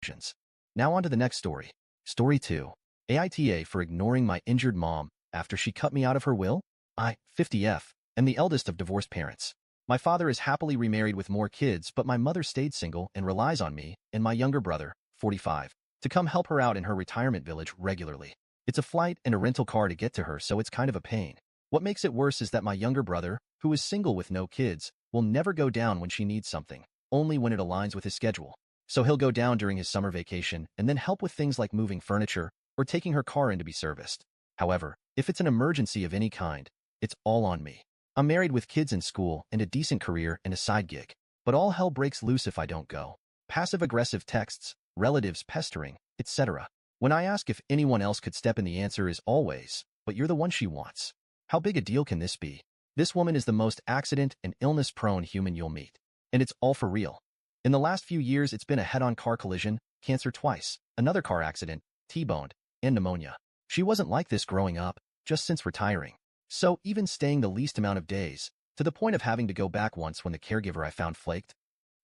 conclusions. Now on to the next story. Story 2. AITA for ignoring my injured mom after she cut me out of her will? I, 50F, am the eldest of divorced parents. My father is happily remarried with more kids, but my mother stayed single and relies on me and my younger brother, 45, to come help her out in her retirement village regularly. It's a flight and a rental car to get to her, so it's kind of a pain. What makes it worse is that my younger brother, who is single with no kids, will never go down when she needs something, only when it aligns with his schedule. So he'll go down during his summer vacation and then help with things like moving furniture or taking her car in to be serviced. However, if it's an emergency of any kind, it's all on me. I'm married with kids in school and a decent career and a side gig, but all hell breaks loose if I don't go. Passive-aggressive texts, relatives pestering, etc. When I ask if anyone else could step in, the answer is always, but you're the one she wants. How big a deal can this be? This woman is the most accident and illness-prone human you'll meet. And it's all for real. In the last few years, it's been a head-on car collision, cancer twice, another car accident, T-boned, and pneumonia. She wasn't like this growing up, just since retiring. So even staying the least amount of days, to the point of having to go back once when the caregiver I found flaked.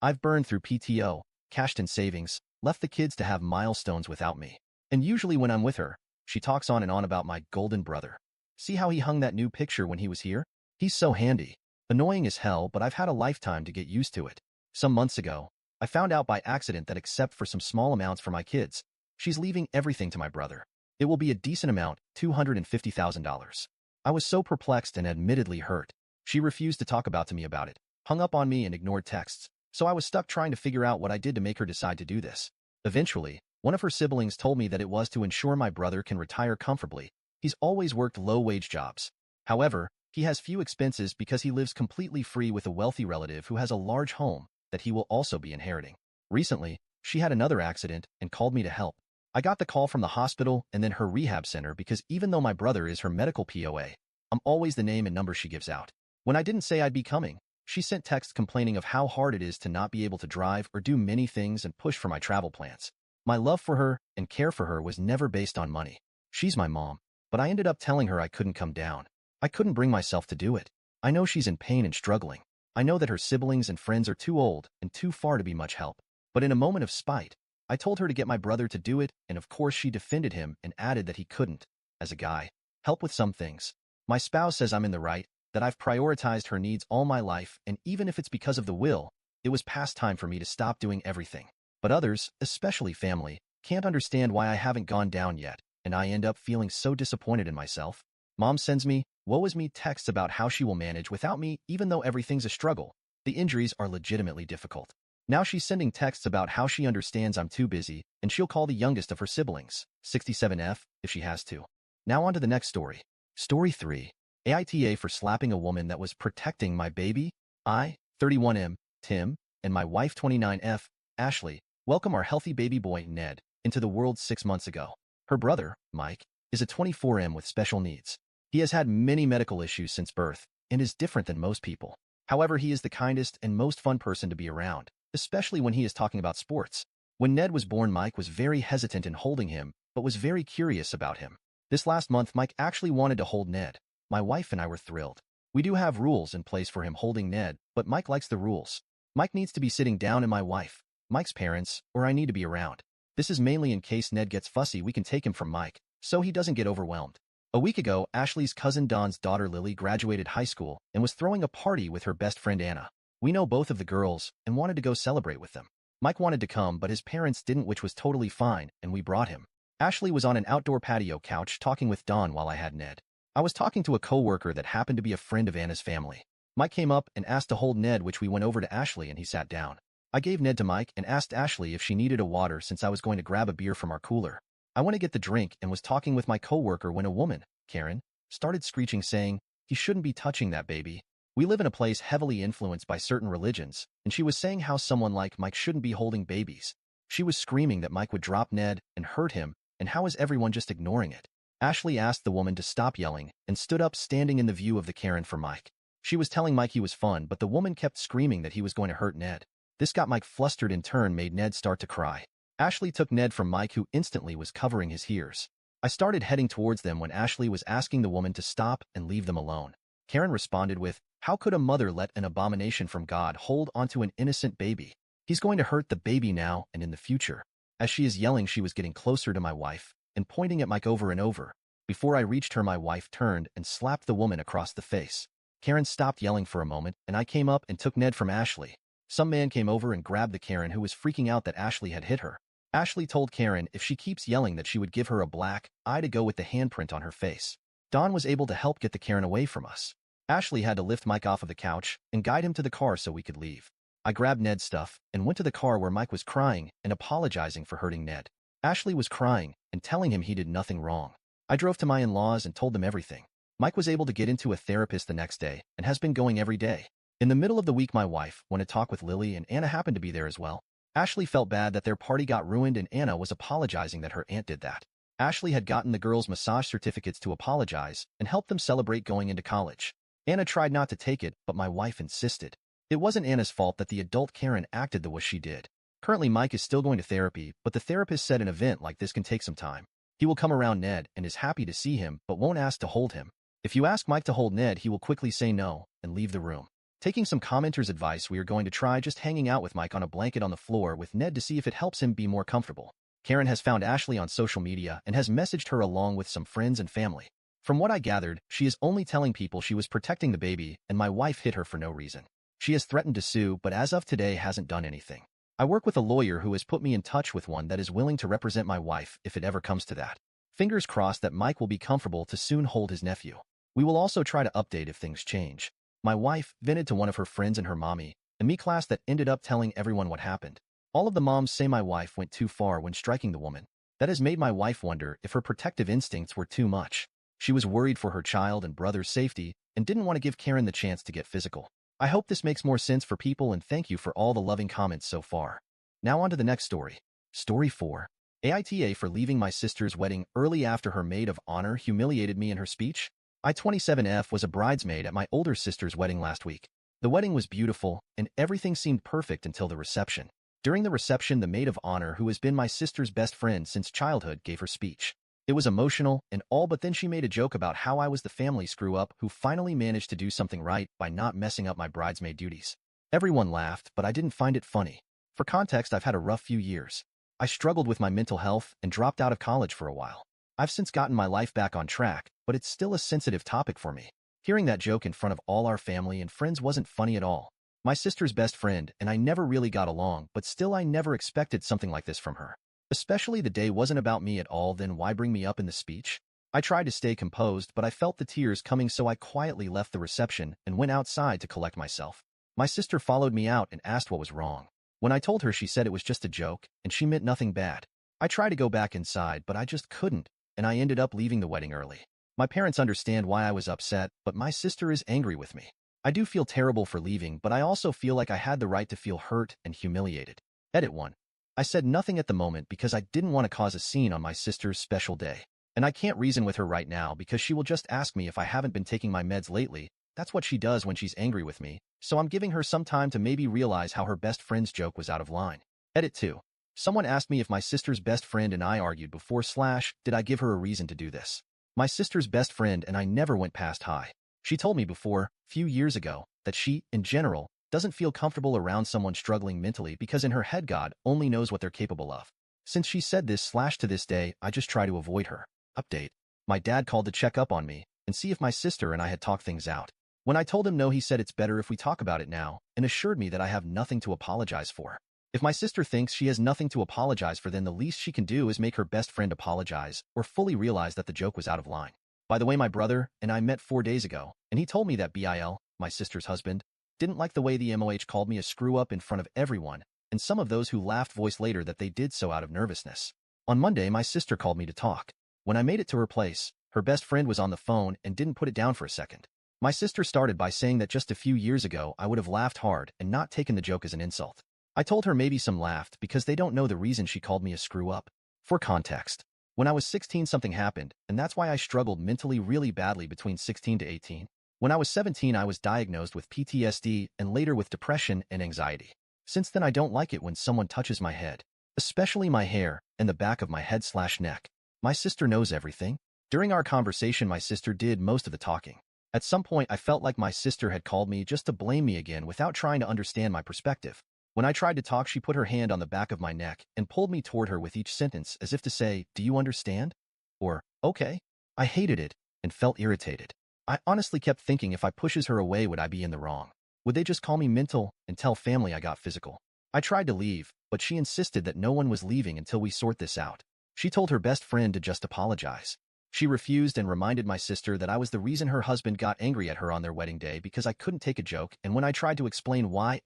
I've burned through PTO, cashed in savings, left the kids to have milestones without me. And usually when I'm with her, she talks on and on about my golden brother. See how he hung that new picture when he was here? He's so handy. Annoying as hell, but I've had a lifetime to get used to it. Some months ago, I found out by accident that except for some small amounts for my kids, she's leaving everything to my brother. It will be a decent amount, $250,000. I was so perplexed and admittedly hurt. She refused to talk to me about it, hung up on me and ignored texts, so I was stuck trying to figure out what I did to make her decide to do this. Eventually, one of her siblings told me that it was to ensure my brother can retire comfortably. He's always worked low-wage jobs. However, he has few expenses because he lives completely free with a wealthy relative who has a large home that he will also be inheriting. Recently, she had another accident and called me to help. I got the call from the hospital and then her rehab center because even though my brother is her medical POA, I'm always the name and number she gives out. When I didn't say I'd be coming, she sent texts complaining of how hard it is to not be able to drive or do many things and push for my travel plans. My love for her and care for her was never based on money. She's my mom, but I ended up telling her I couldn't come down. I couldn't bring myself to do it. I know she's in pain and struggling. I know that her siblings and friends are too old and too far to be much help. But in a moment of spite, I told her to get my brother to do it, and of course she defended him and added that he couldn't, as a guy, help with some things. My spouse says I'm in the right, that I've prioritized her needs all my life, and even if it's because of the will, it was past time for me to stop doing everything. But others, especially family, can't understand why I haven't gone down yet, and I end up feeling so disappointed in myself. Mom sends me, woe is me texts about how she will manage without me even though everything's a struggle. The injuries are legitimately difficult. Now she's sending texts about how she understands I'm too busy, and she'll call the youngest of her siblings, 67F, if she has to. Now on to the next story. Story 3. AITA for slapping a woman that was protecting my baby. I, 31M, Tim, and my wife 29F, Ashley, welcome our healthy baby boy, Ned, into the world 6 months ago. Her brother, Mike, is a 24M with special needs. He has had many medical issues since birth and is different than most people. However, he is the kindest and most fun person to be around, especially when he is talking about sports. When Ned was born, Mike was very hesitant in holding him, but was very curious about him. This last month, Mike actually wanted to hold Ned. My wife and I were thrilled. We do have rules in place for him holding Ned, but Mike likes the rules. Mike needs to be sitting down and my wife, Mike's parents, or I need to be around. This is mainly in case Ned gets fussy, we can take him from Mike, so he doesn't get overwhelmed. A week ago, Ashley's cousin Don's daughter Lily graduated high school and was throwing a party with her best friend Anna. We know both of the girls and wanted to go celebrate with them. Mike wanted to come, but his parents didn't, which was totally fine, and we brought him. Ashley was on an outdoor patio couch talking with Don while I had Ned. I was talking to a coworker that happened to be a friend of Anna's family. Mike came up and asked to hold Ned, which we went over to Ashley and he sat down. I gave Ned to Mike and asked Ashley if she needed a water since I was going to grab a beer from our cooler. I went to get the drink and was talking with my coworker when a woman, Karen, started screeching saying, "He shouldn't be touching that baby." We live in a place heavily influenced by certain religions, and she was saying how someone like Mike shouldn't be holding babies. She was screaming that Mike would drop Ned and hurt him, and how is everyone just ignoring it? Ashley asked the woman to stop yelling and stood up standing in the view of the Karen for Mike. She was telling Mike he was fun, but the woman kept screaming that he was going to hurt Ned. This got Mike flustered, in turn made Ned start to cry. Ashley took Ned from Mike, who instantly was covering his ears. I started heading towards them when Ashley was asking the woman to stop and leave them alone. Karen responded with, "How could a mother let an abomination from God hold onto an innocent baby? He's going to hurt the baby now and in the future." As she is yelling, she was getting closer to my wife and pointing at Mike over and over. Before I reached her, my wife turned and slapped the woman across the face. Karen stopped yelling for a moment, and I came up and took Ned from Ashley. Some man came over and grabbed the Karen who was freaking out that Ashley had hit her. Ashley told Karen if she keeps yelling that she would give her a black eye to go with the handprint on her face. Don was able to help get the Karen away from us. Ashley had to lift Mike off of the couch and guide him to the car so we could leave. I grabbed Ned's stuff and went to the car where Mike was crying and apologizing for hurting Ned. Ashley was crying and telling him he did nothing wrong. I drove to my in-laws and told them everything. Mike was able to get into a therapist the next day and has been going every day. In the middle of the week, my wife went to talk with Lily, and Anna happened to be there as well. Ashley felt bad that their party got ruined, and Anna was apologizing that her aunt did that. Ashley had gotten the girls' massage certificates to apologize and help them celebrate going into college. Anna tried not to take it, but my wife insisted. It wasn't Anna's fault that the adult Karen acted the way she did. Currently, Mike is still going to therapy, but the therapist said an event like this can take some time. He will come around Ned and is happy to see him, but won't ask to hold him. If you ask Mike to hold Ned, he will quickly say no and leave the room. Taking some commenters' advice, we are going to try just hanging out with Mike on a blanket on the floor with Ned to see if it helps him be more comfortable. Karen has found Ashley on social media and has messaged her along with some friends and family. From what I gathered, she is only telling people she was protecting the baby and my wife hit her for no reason. She has threatened to sue, but as of today hasn't done anything. I work with a lawyer who has put me in touch with one that is willing to represent my wife if it ever comes to that. Fingers crossed that Mike will be comfortable to soon hold his nephew. We will also try to update if things change. My wife vented to one of her friends and her mommy, a me class that ended up telling everyone what happened. All of the moms say my wife went too far when striking the woman. That has made my wife wonder if her protective instincts were too much. She was worried for her child and brother's safety and didn't want to give Karen the chance to get physical. I hope this makes more sense for people, and thank you for all the loving comments so far. Now on to the next story. Story 4. AITA for leaving my sister's wedding early after her maid of honor humiliated me in her speech. I 27F was a bridesmaid at my older sister's wedding last week. The wedding was beautiful, and everything seemed perfect until the reception. During the reception, the maid of honor, who has been my sister's best friend since childhood, gave her speech. It was emotional and all, but then she made a joke about how I was the family screw-up who finally managed to do something right by not messing up my bridesmaid duties. Everyone laughed, but I didn't find it funny. For context, I've had a rough few years. I struggled with my mental health and dropped out of college for a while. I've since gotten my life back on track, but it's still a sensitive topic for me. Hearing that joke in front of all our family and friends wasn't funny at all. My sister's best friend and I never really got along, but still I never expected something like this from her. Especially the day wasn't about me at all, then why bring me up in the speech? I tried to stay composed, but I felt the tears coming, so I quietly left the reception and went outside to collect myself. My sister followed me out and asked what was wrong. When I told her, she said it was just a joke and she meant nothing bad. I tried to go back inside, but I just couldn't, and I ended up leaving the wedding early. My parents understand why I was upset, but my sister is angry with me. I do feel terrible for leaving, but I also feel like I had the right to feel hurt and humiliated. Edit 1. I said nothing at the moment because I didn't want to cause a scene on my sister's special day. And I can't reason with her right now because she will just ask me if I haven't been taking my meds lately. That's what she does when she's angry with me, so I'm giving her some time to maybe realize how her best friend's joke was out of line. Edit 2. Someone asked me if my sister's best friend and I argued before / did I give her a reason to do this. My sister's best friend and I never went past high. She told me before, few years ago, that she, in general, doesn't feel comfortable around someone struggling mentally because in her head God only knows what they're capable of. Since she said this / to this day, I just try to avoid her. Update. My dad called to check up on me and see if my sister and I had talked things out. When I told him no, he said it's better if we talk about it now and assured me that I have nothing to apologize for. If my sister thinks she has nothing to apologize for, then the least she can do is make her best friend apologize or fully realize that the joke was out of line. By the way, my brother and I met 4 days ago, and he told me that Bill, my sister's husband, didn't like the way the MOH called me a screw-up in front of everyone, and some of those who laughed voiced later that they did so out of nervousness. On Monday, my sister called me to talk. When I made it to her place, her best friend was on the phone and didn't put it down for a second. My sister started by saying that just a few years ago I would have laughed hard and not taken the joke as an insult. I told her maybe some laughed because they don't know the reason she called me a screw-up. For context, when I was 16 something happened, and that's why I struggled mentally really badly between 16 to 18. When I was 17, I was diagnosed with PTSD and later with depression and anxiety. Since then, I don't like it when someone touches my head, especially my hair and the back of my head / neck. My sister knows everything. During our conversation, my sister did most of the talking. At some point, I felt like my sister had called me just to blame me again without trying to understand my perspective. When I tried to talk, she put her hand on the back of my neck and pulled me toward her with each sentence as if to say, "Do you understand?" Or, "Okay." I hated it and felt irritated. I honestly kept thinking, if I pushes her away, would I be in the wrong? Would they just call me mental and tell family I got physical? I tried to leave, but she insisted that no one was leaving until we sort this out. She told her best friend to just apologize. She refused and reminded my sister that I was the reason her husband got angry at her on their wedding day because I couldn't take a joke, and when I tried to explain why,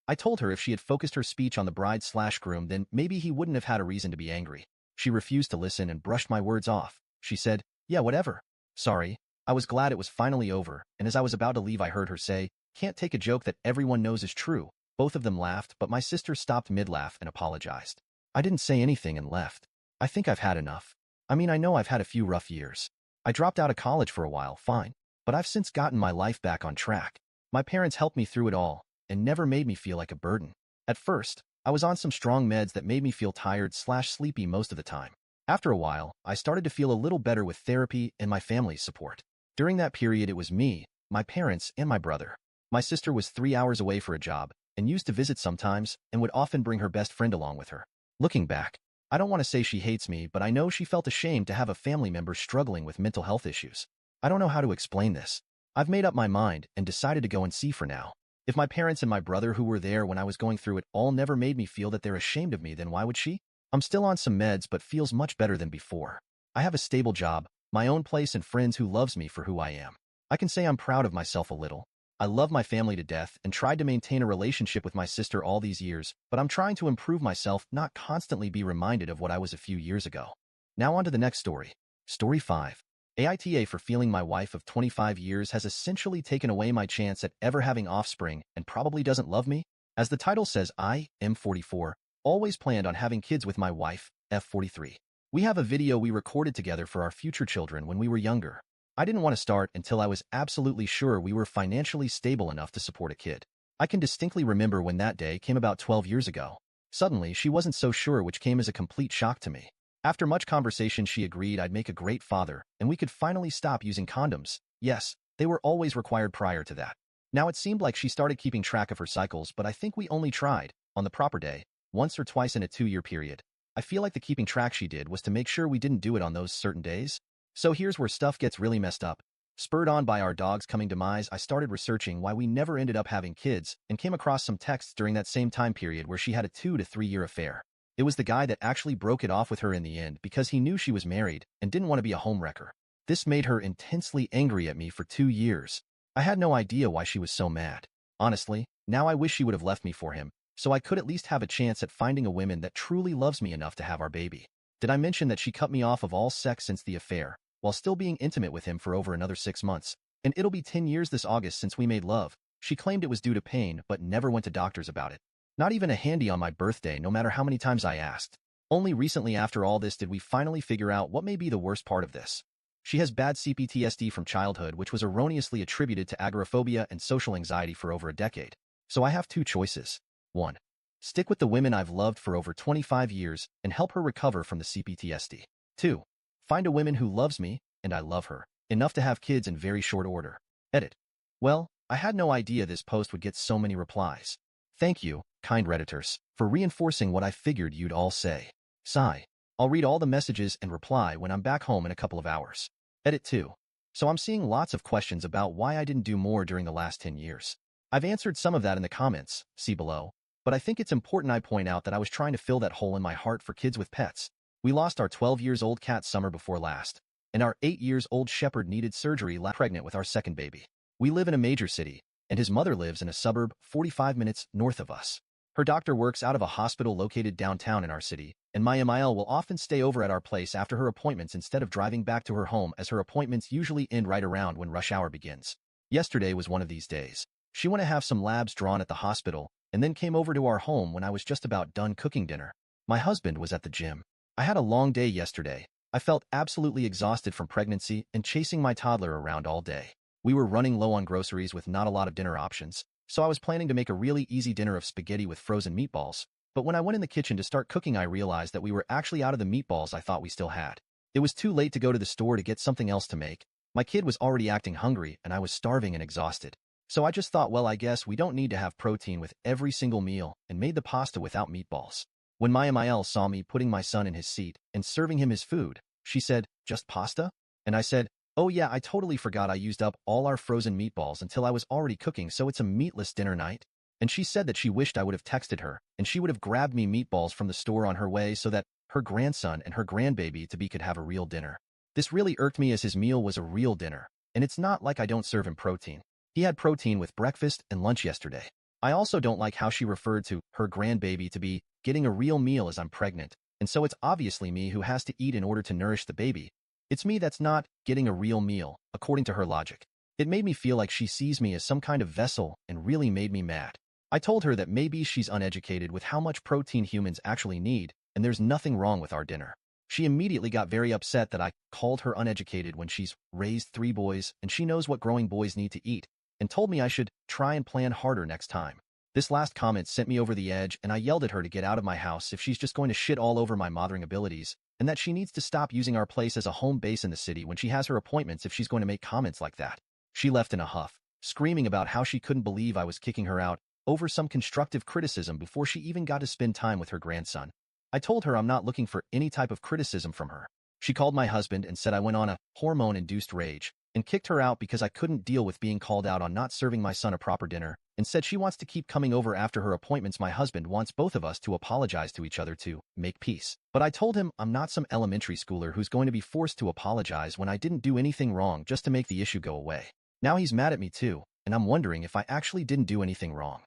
I told her if she had focused her speech on the bride/groom, then maybe he wouldn't have had a reason to be angry. She refused to listen and brushed my words off. She said, "Yeah, whatever. Sorry." I was glad it was finally over, and as I was about to leave, I heard her say, "Can't take a joke that everyone knows is true." Both of them laughed, but my sister stopped mid-laugh and apologized. I didn't say anything and left. I think I've had enough. I know I've had a few rough years. I dropped out of college for a while, fine, but I've since gotten my life back on track. My parents helped me through it all and never made me feel like a burden. At first, I was on some strong meds that made me feel tired/sleepy most of the time. After a while, I started to feel a little better with therapy and my family's support. During that period, it was me, my parents, and my brother. My sister was 3 hours away for a job and used to visit sometimes and would often bring her best friend along with her. Looking back, I don't want to say she hates me, but I know she felt ashamed to have a family member struggling with mental health issues. I don't know how to explain this. I've made up my mind and decided to go and see for now. If my parents and my brother, who were there when I was going through it all, never made me feel that they're ashamed of me, then why would she? I'm still on some meds but feels much better than before. I have a stable job, my own place, and friends who loves me for who I am. I can say I'm proud of myself a little. I love my family to death and tried to maintain a relationship with my sister all these years, but I'm trying to improve myself, not constantly be reminded of what I was a few years ago. Now on to the next story. Story 5. AITA for feeling my wife of 25 years has essentially taken away my chance at ever having offspring and probably doesn't love me. As the title says, I am 44, always planned on having kids with my wife, F43. We have a video we recorded together for our future children when we were younger. I didn't want to start until I was absolutely sure we were financially stable enough to support a kid. I can distinctly remember when that day came about 12 years ago. Suddenly, she wasn't so sure, which came as a complete shock to me. After much conversation, she agreed I'd make a great father, and we could finally stop using condoms. Yes, they were always required prior to that. Now it seemed like she started keeping track of her cycles, but I think we only tried, on the proper day, once or twice in a 2-year period. I feel like the keeping track she did was to make sure we didn't do it on those certain days. So here's where stuff gets really messed up. Spurred on by our dog's coming demise, I started researching why we never ended up having kids and came across some texts during that same time period where she had a 2 to 3 year affair. It was the guy that actually broke it off with her in the end because he knew she was married and didn't want to be a homewrecker. This made her intensely angry at me for 2 years. I had no idea why she was so mad. Honestly, now I wish she would have left me for him, so I could at least have a chance at finding a woman that truly loves me enough to have our baby. Did I mention that she cut me off of all sex since the affair, while still being intimate with him for over another 6 months? And it'll be 10 years this August since we made love. She claimed it was due to pain, but never went to doctors about it. Not even a handy on my birthday, no matter how many times I asked. Only recently after all this did we finally figure out what may be the worst part of this. She has bad CPTSD from childhood, which was erroneously attributed to agoraphobia and social anxiety for over a decade. So I have 2 choices. 1. Stick with the women I've loved for over 25 years and help her recover from the CPTSD. 2. Find a woman who loves me, and I love her, enough to have kids in very short order. Edit. Well, I had no idea this post would get so many replies. Thank you, kind Redditors, for reinforcing what I figured you'd all say. Sigh. I'll read all the messages and reply when I'm back home in a couple of hours. Edit 2. So I'm seeing lots of questions about why I didn't do more during the last 10 years. I've answered some of that in the comments, see below, but I think it's important I point out that I was trying to fill that hole in my heart for kids with pets. We lost our 12-year-old cat summer before last, and our 8-year-old shepherd needed surgery pregnant with our second baby. We live in a major city, and his mother lives in a suburb 45 minutes north of us. Her doctor works out of a hospital located downtown in our city, and my MIL will often stay over at our place after her appointments instead of driving back to her home, as her appointments usually end right around when rush hour begins. Yesterday was one of these days. She went to have some labs drawn at the hospital, and then came over to our home when I was just about done cooking dinner. My husband was at the gym. I had a long day yesterday. I felt absolutely exhausted from pregnancy and chasing my toddler around all day. We were running low on groceries with not a lot of dinner options, so I was planning to make a really easy dinner of spaghetti with frozen meatballs. But when I went in the kitchen to start cooking, I realized that we were actually out of the meatballs I thought we still had. It was too late to go to the store to get something else to make. My kid was already acting hungry, and I was starving and exhausted. So I just thought, well, I guess we don't need to have protein with every single meal and made the pasta without meatballs. When Maya Mael saw me putting my son in his seat and serving him his food, she said, "Just pasta?" And I said, "Oh yeah, I totally forgot I used up all our frozen meatballs until I was already cooking, so it's a meatless dinner night." And she said that she wished I would have texted her, and she would have grabbed me meatballs from the store on her way so that her grandson and her grandbaby-to-be could have a real dinner. This really irked me as his meal was a real dinner, and it's not like I don't serve him protein. He had protein with breakfast and lunch yesterday. I also don't like how she referred to her grandbaby-to-be getting a real meal as I'm pregnant, and so it's obviously me who has to eat in order to nourish the baby. It's me that's not getting a real meal, according to her logic. It made me feel like she sees me as some kind of vessel and really made me mad. I told her that maybe she's uneducated with how much protein humans actually need, and there's nothing wrong with our dinner. She immediately got very upset that I called her uneducated when she's raised 3 boys and she knows what growing boys need to eat, and told me I should try and plan harder next time. This last comment sent me over the edge, and I yelled at her to get out of my house if she's just going to shit all over my mothering abilities, and that she needs to stop using our place as a home base in the city when she has her appointments if she's going to make comments like that. She left in a huff, screaming about how she couldn't believe I was kicking her out over some constructive criticism before she even got to spend time with her grandson. I told her I'm not looking for any type of criticism from her. She called my husband and said I went on a hormone-induced rage, and kicked her out because I couldn't deal with being called out on not serving my son a proper dinner, and said she wants to keep coming over after her appointments. My husband wants both of us to apologize to each other to make peace. But I told him I'm not some elementary schooler who's going to be forced to apologize when I didn't do anything wrong just to make the issue go away. Now he's mad at me too, and I'm wondering if I actually didn't do anything wrong.